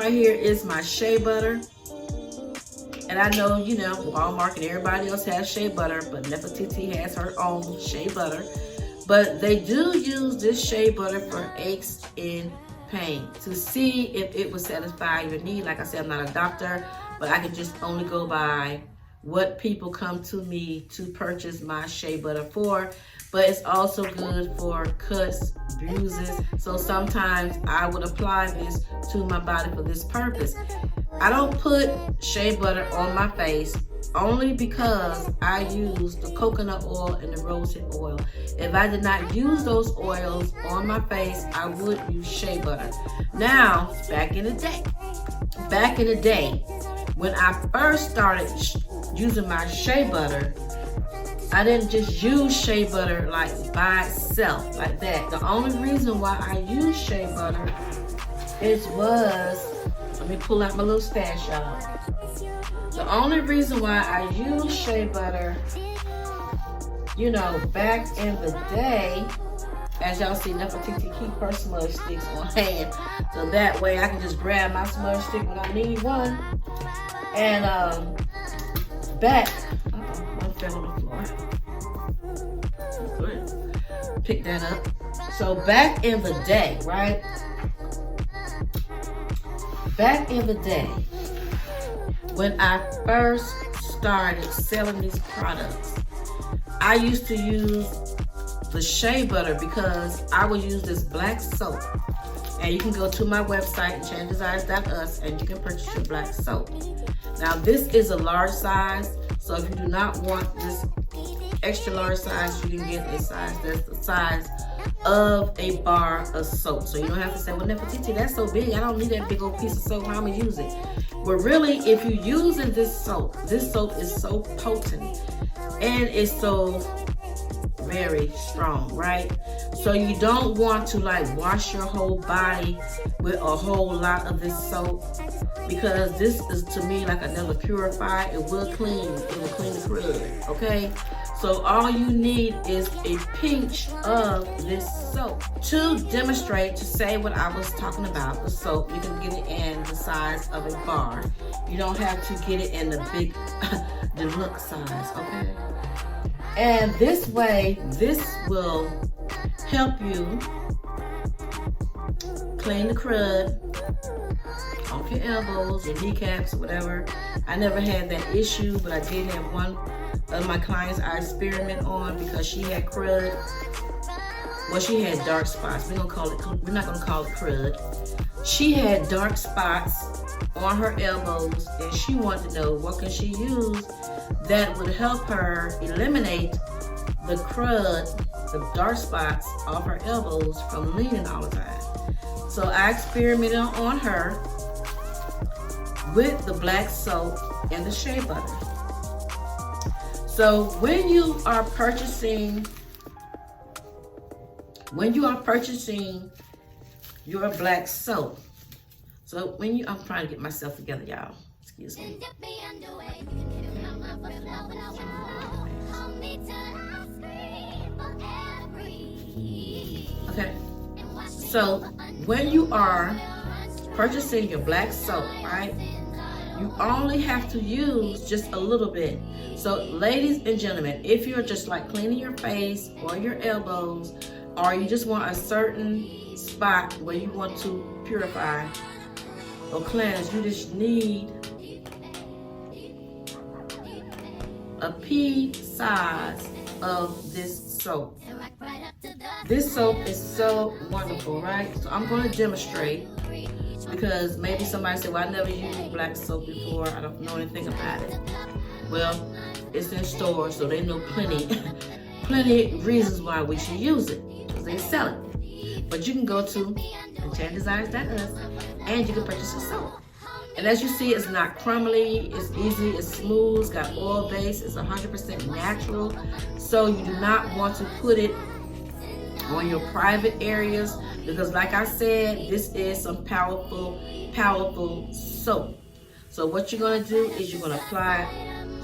right here is my shea butter. And I know, you know, Walmart and everybody else has shea butter, but Nefertiti has her own shea butter. But they do use this shea butter for aches and pain to see if it will satisfy your need. Like I said, I'm not a doctor, but I can just only go by what people come to me to purchase my shea butter for. But it's also good for cuts, bruises. So sometimes I would apply this to my body for this purpose. I don't put shea butter on my face only because I use the coconut oil and the rosehip oil. If I did not use those oils on my face, I would use shea butter. Now, back in the day, when I first started using my shea butter, I didn't just use shea butter like by itself like that. The only reason why I use shea butter let me pull out my little stash, y'all. The only reason why I use shea butter, you know, back in the day, as y'all see, Nefertiti keep her smudge sticks on hand, so that way I can just grab my smudge stick when I need one. And back, I fell on the floor. Good. Pick that up. So back in the day, right? Back in the day, when I first started selling these products, I used to use the shea butter because I would use this black soap. And you can go to my website, SheaDesires.us, and you can purchase your black soap. Now this is a large size, so if you do not want this extra large size, you can get a size that's the size of a bar of soap. So you don't have to say, well, Nefertiti, that's so big, I don't need that big old piece of soap, how am I gonna use it? Well, really, if you're using this soap is so potent and it's so very strong, right? So you don't want to like wash your whole body with a whole lot of this soap, because this is to me like another purifier. It will clean the crud, okay? So all you need is a pinch of this soap. To demonstrate, to say what I was talking about, the soap, you can get it in the size of a bar. You don't have to get it in the big deluxe size, okay? And this way, this will help you clean the crud off your elbows, your kneecaps, whatever. I never had that issue, but I did have one of my clients I experiment on because she had crud. Well, she had dark spots. We're not gonna call it crud. She had dark spots on her elbows, and she wanted to know what can she use that would help her eliminate the crud, the dark spots off her elbows from leaning all the time. So I experimented on her with the black soap and the shea butter. So when you are purchasing your black soap, so when I'm trying to get myself together, y'all, excuse me. Okay, so when you are purchasing your black soap, right, you only have to use just a little bit. So ladies and gentlemen, if you're just like cleaning your face or your elbows, or you just want a certain spot where you want to purify or cleanse, you just need a pea size of this soap. This soap is so wonderful, right? So I'm going to demonstrate, because maybe somebody said, well, I never used black soap before, I don't know anything about it. Well, it's in stores, so they know plenty reasons why we should use it, because they sell it. But you can go to SheaDesires.us and you can purchase the soap. And as you see, it's not crumbly, it's easy, it's smooth, it's got oil base, it's 100% natural. So you do not want to put it on your private areas, because like I said, this is some powerful soap. So what you're going to do is you're going to apply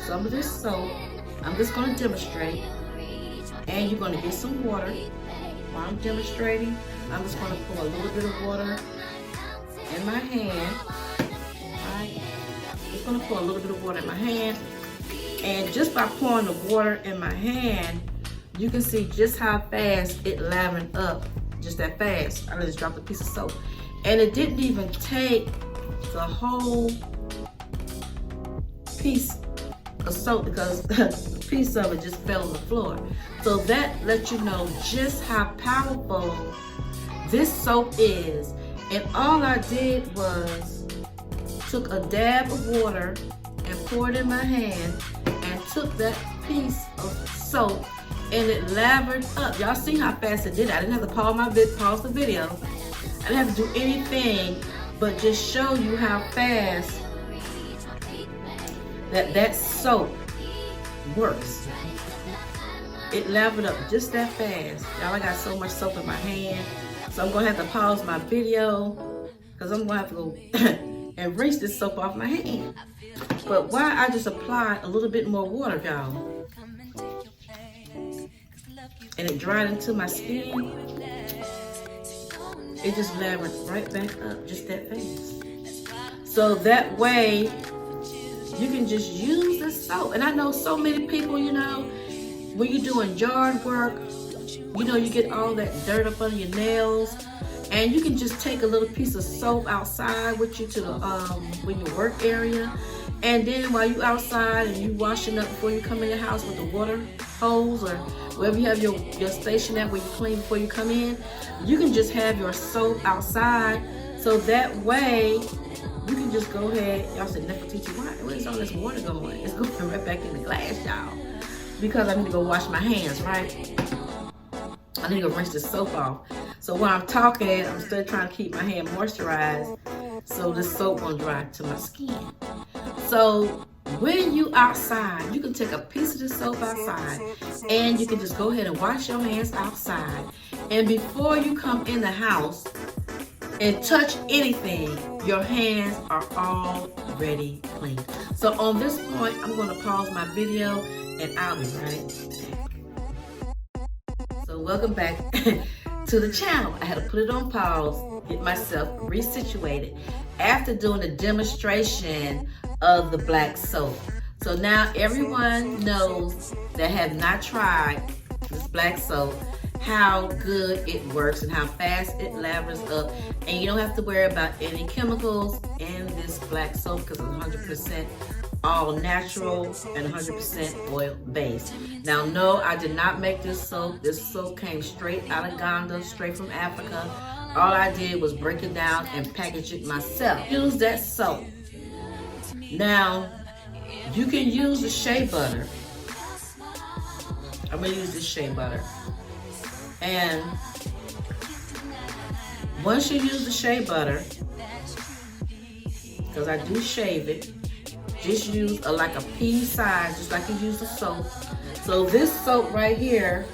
some of this soap. I'm just going to demonstrate, and you're going to get some water. While I'm demonstrating, I'm just going to pour a little bit of water in my hand. just gonna pour a little bit of water in my hand. And just by pouring the water in my hand, you can see just how fast it lathered up, just that fast. I just dropped a piece of soap. And it didn't even take the whole piece of soap because a piece of it just fell on the floor. So that lets you know just how powerful this soap is. And all I did was took a dab of water and poured it in my hand and took that piece of soap and it lathered up. Y'all see how fast it did. I didn't have to pause the video. I didn't have to do anything but just show you how fast that soap works. It lathered up just that fast. Y'all, I got so much soap in my hand. So I'm gonna have to pause my video because I'm gonna have to go and rinse this soap off my hand. But why I just applied a little bit more water, y'all, and it dried into my skin, it just lathered right back up just that fast. So that way you can just use the soap. And I know so many people, you know, when you're doing yard work, you know, you get all that dirt up under your nails, and you can just take a little piece of soap outside with you to the when your work area, and then while you outside and you washing up before you come in the house with the water hose or wherever you have your station at where you clean before you come in, you can just have your soap outside. So that way you can just go ahead. Y'all said, Nefertiti, where is all this water going? It's going right back in the glass, y'all, because I need to go wash my hands, right? I need to go rinse this soap off. So while I'm talking, I'm still trying to keep my hand moisturized so this soap won't dry to my skin. So when you outside, you can take a piece of this soap outside and you can just go ahead and wash your hands outside. And before you come in the house and touch anything, your hands are already clean. So on this point, I'm going to pause my video and I'll be right back. So welcome back to the channel. I had to put it on pause, get myself resituated after doing a demonstration of the black soap. So now everyone knows that have not tried this black soap, how good it works and how fast it lathers up, and you don't have to worry about any chemicals in this black soap because it's 100% all natural and 100% oil based. Now, no, I did not make this soap. This soap came straight out of Ghana, straight from Africa. All I did was break it down and package it myself. Use that soap. Now, you can use the shea butter. I'm gonna use this shea butter. And once you use the shea butter, because I do shave it, just use like a pea size, just like you use the soap. So this soap right here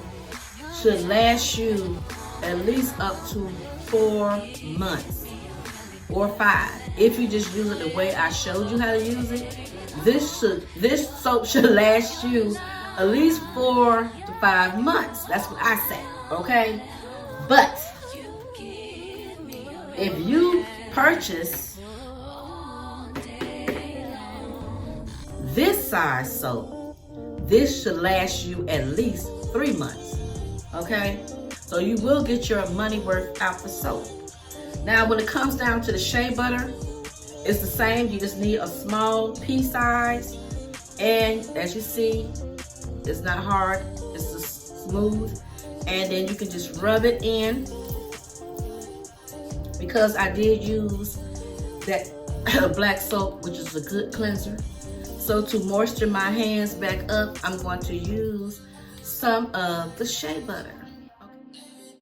should last you at least up to 4 months or 5. If you just use it the way I showed you how to use it, this soap should last you at least 4 to 5 months. That's what I say, okay? But if you purchase this size soap, this should last you at least 3 months, okay? So you will get your money worth out the soap. Now, when it comes down to the shea butter, it's the same. You just need a small pea size, and as you see, it's not hard, it's just smooth, and then you can just rub it in. Because I did use that black soap, which is a good cleanser, so to moisture my hands back up, I'm going to use some of the shea butter.